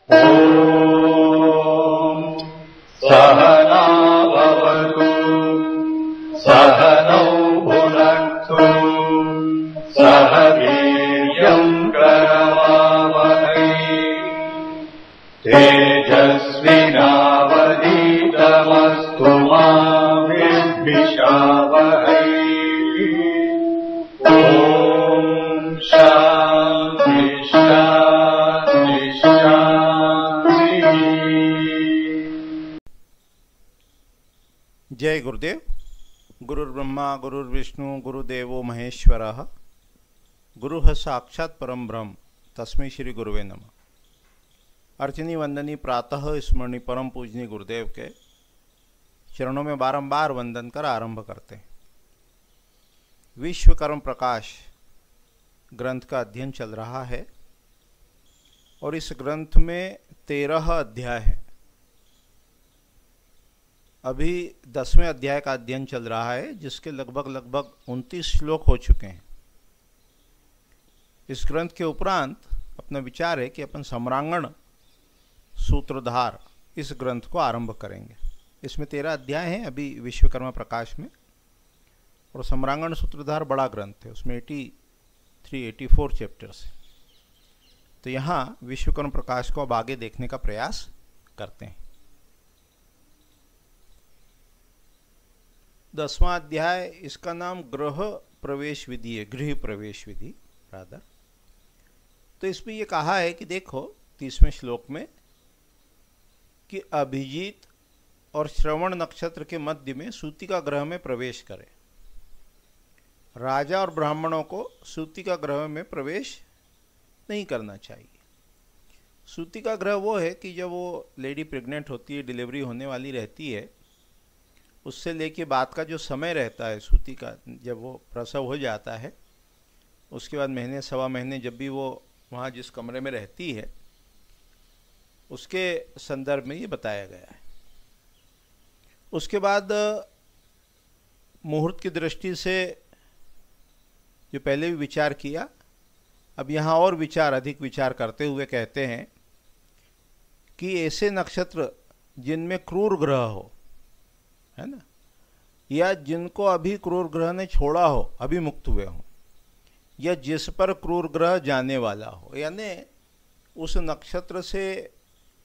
ॐ सहना भवतु सहनौ भुनक्तु सह वीर्यम् करवावहै तेजस्विनावधीतमस्तु मा विद्विषावहै। ॐ शान्ति शान्ति शान्ति। जय गुरुदेव। गुरुर्ब्रह्मा गुरुर्विष्णु गुरुदेवो महेश्वरः। गुरुः साक्षात् परम ब्रह्म तस्मै श्री गुरुवे नमः। अर्चनी वंदनी प्रातः स्मरणी परम पूजनी गुरुदेव के चरणों में बारंबार वंदन कर आरंभ करते हैं। विश्वकर्म प्रकाश ग्रंथ का अध्ययन चल रहा है और इस ग्रंथ में 13 अध्याय है। अभी 10वें अध्याय का अध्ययन चल रहा है जिसके लगभग 29 श्लोक हो चुके हैं। इस ग्रंथ के उपरांत अपना विचार है कि अपन सम्रांगण सूत्रधार इस ग्रंथ को आरंभ करेंगे। इसमें 13 अध्याय हैं अभी विश्वकर्मा प्रकाश में, और सम्रांगण सूत्रधार बड़ा ग्रंथ है, उसमें 84 चैप्टर्स हैं। तो यहाँ विश्वकर्मा प्रकाश को अब आगे देखने का प्रयास करते हैं। 10वां अध्याय, इसका नाम गृह प्रवेश विधि है, गृह प्रवेश विधि रादर। तो इसमें ये कहा है कि देखो 30वें श्लोक में कि अभिजीत और श्रवण नक्षत्र के मध्य में सूतिका ग्रह में प्रवेश करे। राजा और ब्राह्मणों को सूतिका ग्रह में प्रवेश नहीं करना चाहिए। सूतिका ग्रह वो है कि जब वो लेडी प्रेग्नेंट होती है, डिलीवरी होने वाली रहती है, उससे लेके बाद का जो समय रहता है सूतिका, जब वो प्रसव हो जाता है उसके बाद महीने सवा महीने जब भी वो वहाँ जिस कमरे में रहती है उसके संदर्भ में ये बताया गया है। उसके बाद मुहूर्त की दृष्टि से जो पहले भी विचार किया, अब यहाँ और अधिक विचार करते हुए कहते हैं कि ऐसे नक्षत्र जिनमें क्रूर ग्रह हो, है ना, या जिनको अभी क्रूर ग्रह ने छोड़ा हो, अभी मुक्त हुए हो, या जिस पर क्रूर ग्रह जाने वाला हो, यानी उस नक्षत्र से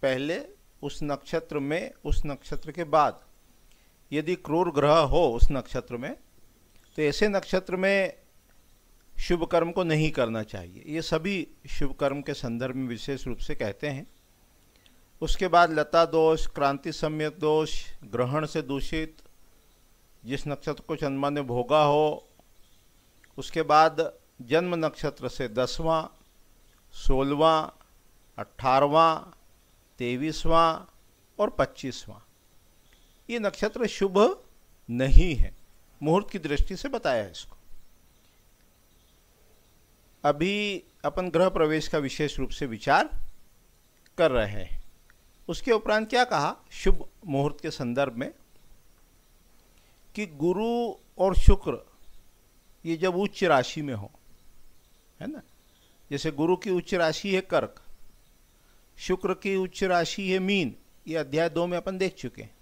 पहले, उस नक्षत्र में, उस नक्षत्र के बाद यदि क्रूर ग्रह हो उस नक्षत्र में, तो ऐसे नक्षत्र में शुभ कर्म को नहीं करना चाहिए। ये सभी शुभ कर्म के संदर्भ में विशेष रूप से कहते हैं। उसके बाद लता दोष, क्रांति सम्यक दोष, ग्रहण से दूषित, जिस नक्षत्र को चंद्रमा ने भोगा हो। उसके बाद जन्म नक्षत्र से 10वां, 16वां, 18वां, 23वां और 25वां, ये नक्षत्र शुभ नहीं है, मुहूर्त की दृष्टि से बताया है इसको। अभी अपन ग्रह प्रवेश का विशेष रूप से विचार कर रहे हैं। उसके उपरांत क्या कहा शुभ मुहूर्त के संदर्भ में कि गुरु और शुक्र ये जब उच्च राशि में हो, है ना, जैसे गुरु की उच्च राशि है कर्क, शुक्र की उच्च राशि है मीन, ये अध्याय 2 में अपन देख चुके हैं,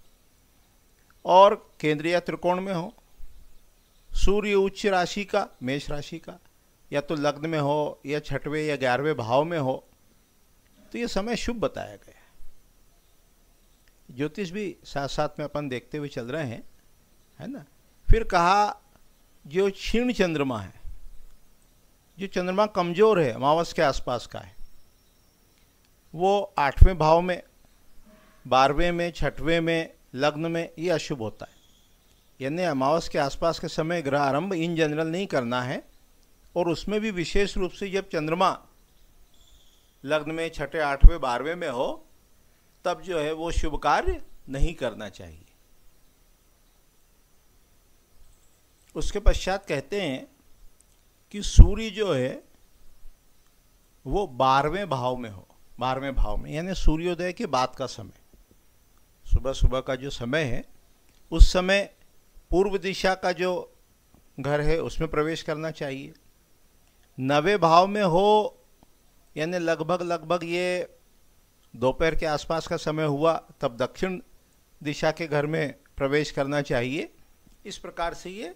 और केंद्रीय त्रिकोण में हो। सूर्य उच्च राशि का, मेष राशि का, या तो लग्न में हो या 6वें या 11वें भाव में हो, तो ये समय शुभ बताया गया है। ज्योतिष भी साथ साथ में अपन देखते हुए चल रहे हैं, है ना। फिर कहा जो क्षीण चंद्रमा है, जो चंद्रमा कमजोर है, अमावस के आसपास का है, वो 8वें भाव में, 12वें में, 6वें में, लग्न में, ये अशुभ होता है। यानी अमावस के आसपास के समय ग्रह आरंभ इन जनरल नहीं करना है, और उसमें भी विशेष रूप से जब चंद्रमा लग्न में 6, 8वें, 12वें में हो, तब जो है वो शुभ कार्य नहीं करना चाहिए। उसके पश्चात कहते हैं कि सूर्य जो है वो 12वें भाव में हो, 12वें भाव में, यानी सूर्योदय के बाद का समय, सुबह का जो समय है, उस समय पूर्व दिशा का जो घर है उसमें प्रवेश करना चाहिए। 9वें भाव में हो, यानी लगभग ये दोपहर के आसपास का समय हुआ तब दक्षिण दिशा के घर में प्रवेश करना चाहिए। इस प्रकार से ये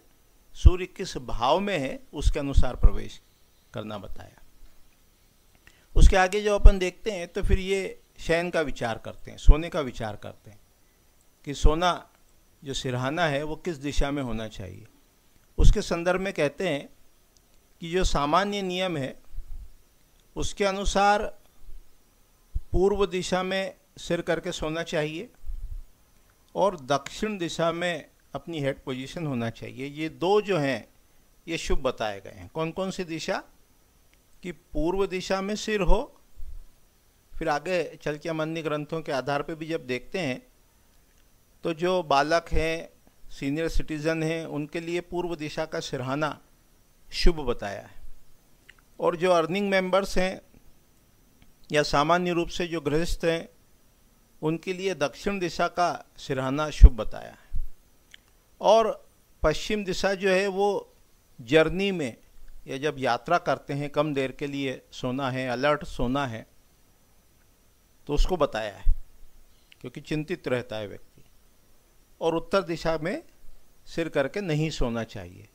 सूर्य किस भाव में है उसके अनुसार प्रवेश करना बताया। उसके आगे जो अपन देखते हैं तो फिर ये शयन का विचार करते हैं, सोने का विचार करते हैं कि सोना जो सिरहाना है वो किस दिशा में होना चाहिए। उसके संदर्भ में कहते हैं कि जो सामान्य नियम है उसके अनुसार पूर्व दिशा में सिर करके सोना चाहिए और दक्षिण दिशा में अपनी हेड पोजीशन होना चाहिए। ये दो जो हैं ये शुभ बताए गए हैं। कौन कौन सी दिशा? कि पूर्व दिशा में सिर हो। फिर आगे चल के हम अन्य ग्रंथों के आधार पर भी जब देखते हैं तो जो बालक हैं, सीनियर सिटीज़न हैं, उनके लिए पूर्व दिशा का सिरहाना शुभ बताया है। और जो अर्निंग मेंबर्स हैं या सामान्य रूप से जो गृहस्थ हैं उनके लिए दक्षिण दिशा का सिरहाना शुभ बताया है। और पश्चिम दिशा जो है वो जर्नी में या जब यात्रा करते हैं कम देर के लिए सोना है, अलर्ट सोना है, तो उसको बताया है क्योंकि चिंतित रहता है व्यक्ति। और उत्तर दिशा में सिर करके नहीं सोना चाहिए।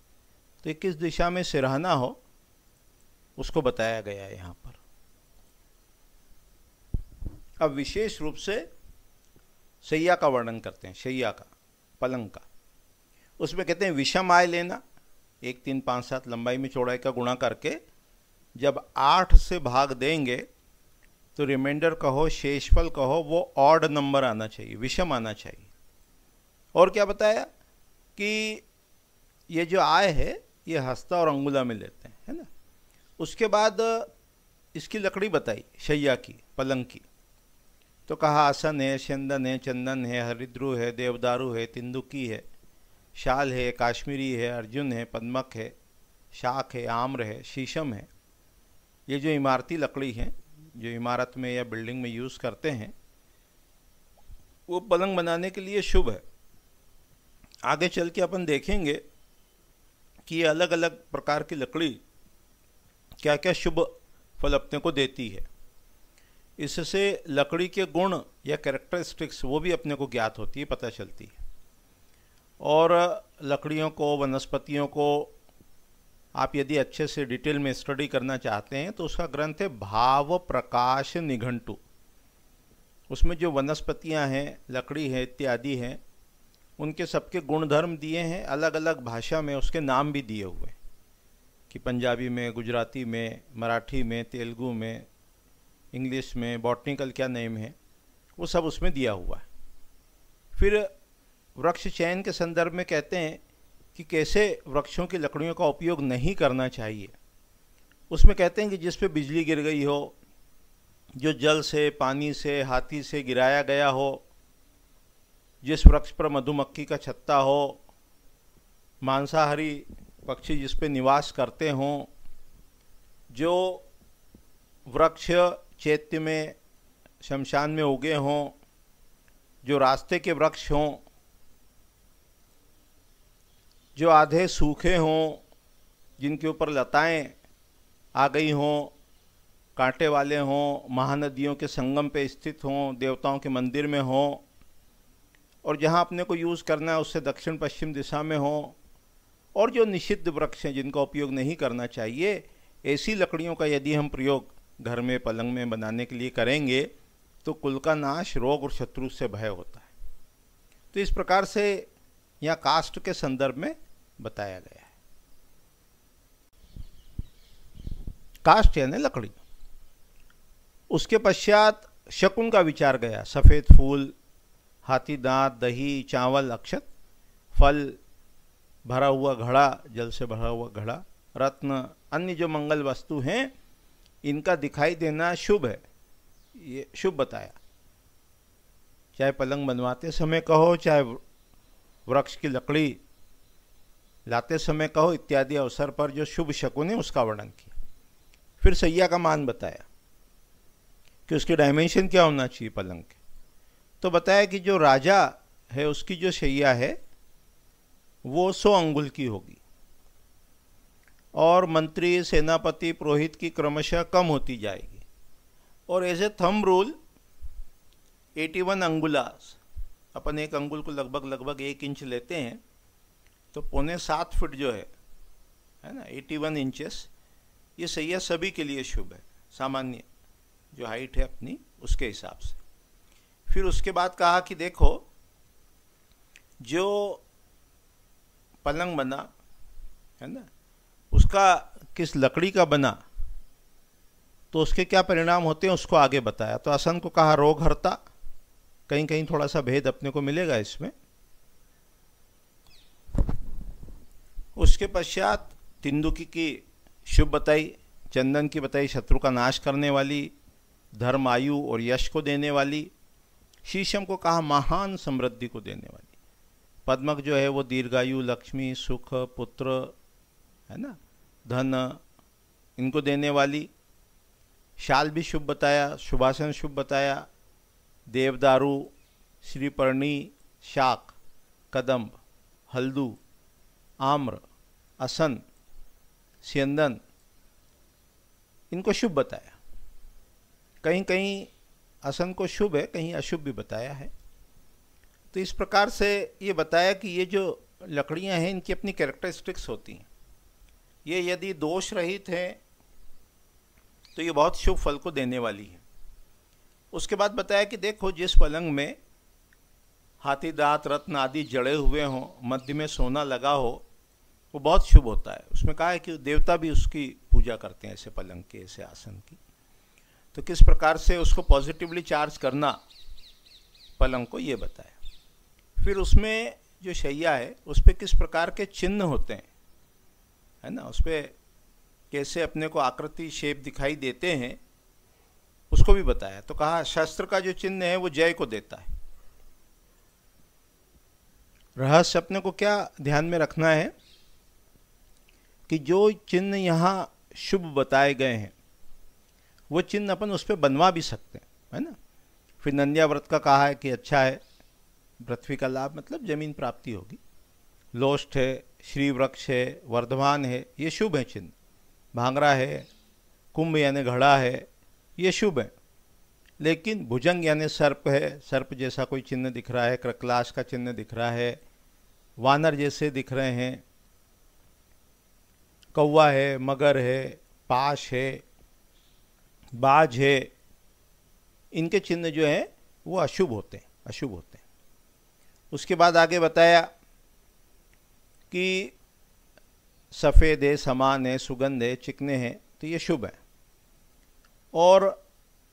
तो ये किस दिशा में सिरहाना हो उसको बताया गया है यहाँ पर। अब विशेष रूप से शैया का वर्णन करते हैं, शैया का, पलंग का। उसमें कहते हैं विषम आय लेना, 1 3 5 7 लंबाई में चौड़ाई का गुणा करके जब 8 से भाग देंगे तो रिमाइंडर कहो, शेषफल कहो, वो ऑड नंबर आना चाहिए, विषम आना चाहिए। और क्या बताया कि ये जो आय है ये हस्ता और अंगुला में लेते हैं, है ना। उसके बाद इसकी लकड़ी बताई शैया की, पलंग की। तो कहा आसन है, चंदन है, चंदन है, हरिद्रू है, देवदारू है, तिंदुकी है, शाल है, काश्मीरी है, अर्जुन है, पद्मक है, शाख है, आम्र है, शीशम है। ये जो इमारती लकड़ी है जो इमारत में या बिल्डिंग में यूज़ करते हैं वो पलंग बनाने के लिए शुभ है। आगे चल के अपन देखेंगे कि ये अलग अलग प्रकार की लकड़ी क्या क्या शुभ फल अपने को देती है। इससे लकड़ी के गुण या कैरेक्टरिस्टिक्स वो भी अपने को ज्ञात होती है, पता चलती है। और लकड़ियों को, वनस्पतियों को आप यदि अच्छे से डिटेल में स्टडी करना चाहते हैं तो उसका ग्रंथ है भाव प्रकाश निघंटु। उसमें जो वनस्पतियां हैं, लकड़ी है इत्यादि हैं, उनके सबके गुणधर्म दिए हैं, अलग अलग भाषा में उसके नाम भी दिए हुए कि पंजाबी में, गुजराती में, मराठी में, तेलुगु में, इंग्लिश में, बॉटनिकल क्या नेम है वो सब उसमें दिया हुआ है। फिर वृक्ष चयन के संदर्भ में कहते हैं कि कैसे वृक्षों की लकड़ियों का उपयोग नहीं करना चाहिए। उसमें कहते हैं कि जिस पे बिजली गिर गई हो, जो जल से, पानी से, हाथी से गिराया गया हो, जिस वृक्ष पर मधुमक्खी का छत्ता हो, मांसाहारी पक्षी जिस पे निवास करते हों, जो वृक्ष चैत्य में, शमशान में उगे हों, जो रास्ते के वृक्ष हों, जो आधे सूखे हों, जिनके ऊपर लताएं आ गई हों, कांटे वाले हों, महानदियों के संगम पे स्थित हों, देवताओं के मंदिर में हों, और जहाँ अपने को यूज़ करना है उससे दक्षिण पश्चिम दिशा में हों, और जो निषिद्ध वृक्ष हैं जिनका उपयोग नहीं करना चाहिए, ऐसी लकड़ियों का यदि हम प्रयोग घर में, पलंग में बनाने के लिए करेंगे तो कुल का नाश, रोग और शत्रु से भय होता है। तो इस प्रकार से यहाँ कास्ट के संदर्भ में बताया गया है। कास्ट यानी लकड़ी। उसके पश्चात शकुन का विचार गया। सफ़ेद फूल, हाथी दांत, दही, चावल, अक्षत, फल, भरा हुआ घड़ा, जल से भरा हुआ घड़ा, रत्न, अन्य जो मंगल वस्तु हैं इनका दिखाई देना शुभ है, ये शुभ बताया। चाहे पलंग बनवाते समय कहो, चाहे वृक्ष की लकड़ी लाते समय कहो, इत्यादि अवसर पर जो शुभ शकुन है उसका वर्णन किया। फिर सैया का मान बताया कि उसकी डायमेंशन क्या होना चाहिए पलंग के। तो बताया कि जो राजा है उसकी जो शैया है वो 100 अंगुल की होगी, और मंत्री, सेनापति, पुरोहित की क्रमशः कम होती जाएगी। और एज ए थंब रूल 81 अंगुलास, अपन एक अंगुल को लगभग लगभग 1 इंच लेते हैं, तो 6.75 फुट जो है ना, 81 इंचेस, ये सैया सभी के लिए शुभ है, सामान्य जो हाइट है अपनी उसके हिसाब से। फिर उसके बाद कहा कि देखो जो पलंग बना है ना, उसका किस लकड़ी का बना, तो उसके क्या परिणाम होते हैं उसको आगे बताया। तो आसन को कहा रोग हरता, कहीं कहीं थोड़ा सा भेद अपने को मिलेगा इसमें। उसके पश्चात तिंदुकी की शुभ बताई, चंदन की बताई शत्रु का नाश करने वाली, धर्म आयु और यश को देने वाली, शीशम को कहा महान समृद्धि को देने वाली, पद्मक जो है वो दीर्घायु, लक्ष्मी, सुख, पुत्र है ना, धन, इनको देने वाली, शाल भी शुभ बताया, शुभासन शुभ बताया, देवदारू, श्रीपर्णी, शाक, कदम्ब, हल्दू, आम्र, असन, स्यंदन, इनको शुभ बताया। कहीं कहीं असन को शुभ है, कहीं अशुभ भी बताया है। तो इस प्रकार से ये बताया कि ये जो लकड़ियां हैं इनकी अपनी कैरेक्टरिस्टिक्स होती हैं। ये यदि दोष रहित हैं तो ये बहुत शुभ फल को देने वाली है। उसके बाद बताया कि देखो जिस पलंग में हाथी दांत, रत्न आदि जड़े हुए हों, मध्य में सोना लगा हो, वो बहुत शुभ होता है। उसमें कहा है कि देवता भी उसकी पूजा करते हैं, ऐसे पलंग की, ऐसे आसन की। तो किस प्रकार से उसको पॉजिटिवली चार्ज करना पलंग को, ये बताया। फिर उसमें जो शैया है उस पर किस प्रकार के चिन्ह होते हैं, है ना, उस पर कैसे अपने को आकृति, शेप दिखाई देते हैं, उसको भी बताया। तो कहा शस्त्र का जो चिन्ह है वो जय को देता है। रहस्य अपने को क्या ध्यान में रखना है कि जो चिन्ह यहाँ शुभ बताए गए हैं वो चिन्ह अपन उस पर बनवा भी सकते हैं, है ना। फिर नंदिया व्रत का कहा है कि अच्छा है, पृथ्वी का लाभ मतलब जमीन प्राप्ति होगी। लोष्ठ है, श्री वृक्ष है, वर्धमान है, ये शुभ है चिन्ह। भांगरा है, कुंभ यानी घड़ा है, ये शुभ है। लेकिन भुजंग यानी सर्प है, सर्प जैसा कोई चिन्ह दिख रहा है, क्रकलाश का चिन्ह दिख रहा है, वानर जैसे दिख रहे हैं, कौवा है, मगर है, पाश है, बाज है, इनके चिन्ह जो है वो अशुभ होते हैं, अशुभ होते हैं। उसके बाद आगे बताया कि सफ़ेद है, समान है, सुगंध है, चिकने हैं, तो ये शुभ है। और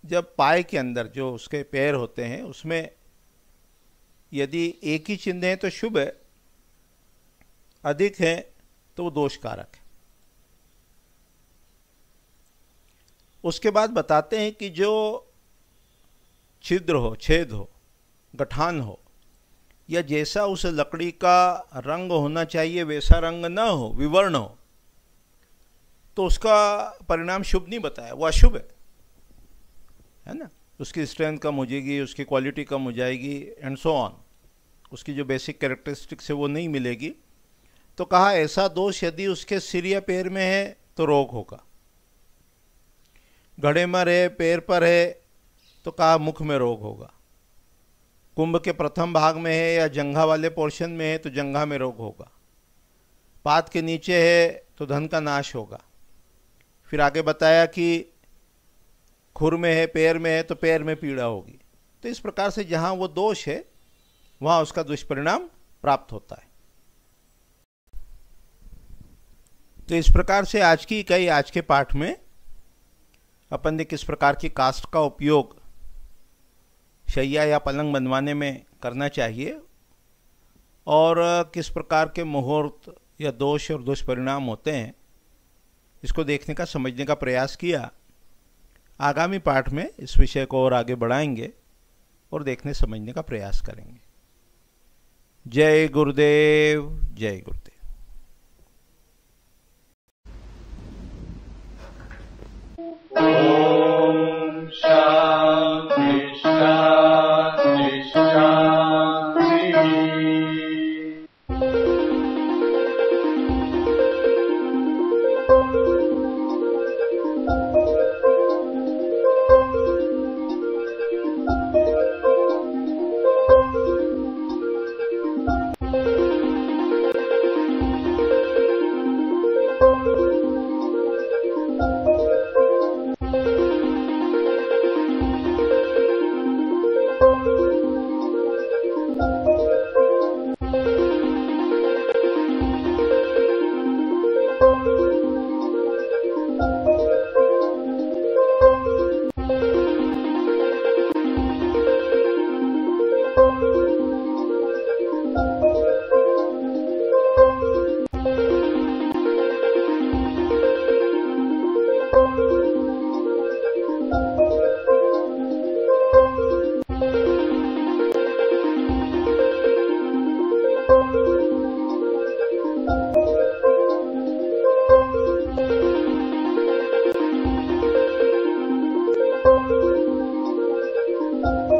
जब पाए के अंदर जो उसके पैर होते हैं उसमें यदि एक ही चिन्ह है तो शुभ है, अधिक है तो वो दोषकारक है। उसके बाद बताते हैं कि जो छिद्र हो, छेद हो, गठान हो, या जैसा उस लकड़ी का रंग होना चाहिए वैसा रंग न हो, विवर्ण हो, तो उसका परिणाम शुभ नहीं बताया, वो अशुभ है ना। उसकी स्ट्रेंथ कम हो जाएगी, उसकी क्वालिटी कम हो जाएगी, एंड सो ऑन, उसकी जो बेसिक कैरेक्टरिस्टिक्स है वो नहीं मिलेगी। तो कहा ऐसा दोष यदि उसके सिर या पैर में है तो रोग होगा। घड़े में है, पैर पर है, तो कहा मुख में रोग होगा। कुंभ के प्रथम भाग में है या जंघा वाले पोर्शन में है तो जंघा में रोग होगा। पाद के नीचे है तो धन का नाश होगा। फिर आगे बताया कि खुर में है, पैर में है तो पैर में पीड़ा होगी। तो इस प्रकार से जहां वो दोष है वहां उसका दुष्परिणाम प्राप्त होता है। तो इस प्रकार से आज की इकाई, आज के पाठ में अपन ने किस प्रकार की काष्ठ का उपयोग शैया या पलंग बनवाने में करना चाहिए और किस प्रकार के मुहूर्त या दोष और दुष्परिणाम होते हैं, इसको देखने का, समझने का प्रयास किया। आगामी पाठ में इस विषय को और आगे बढ़ाएंगे और देखने समझने का प्रयास करेंगे। जय गुरुदेव, जय गुरुदेव। ओम शांति शांति शांति। शांति।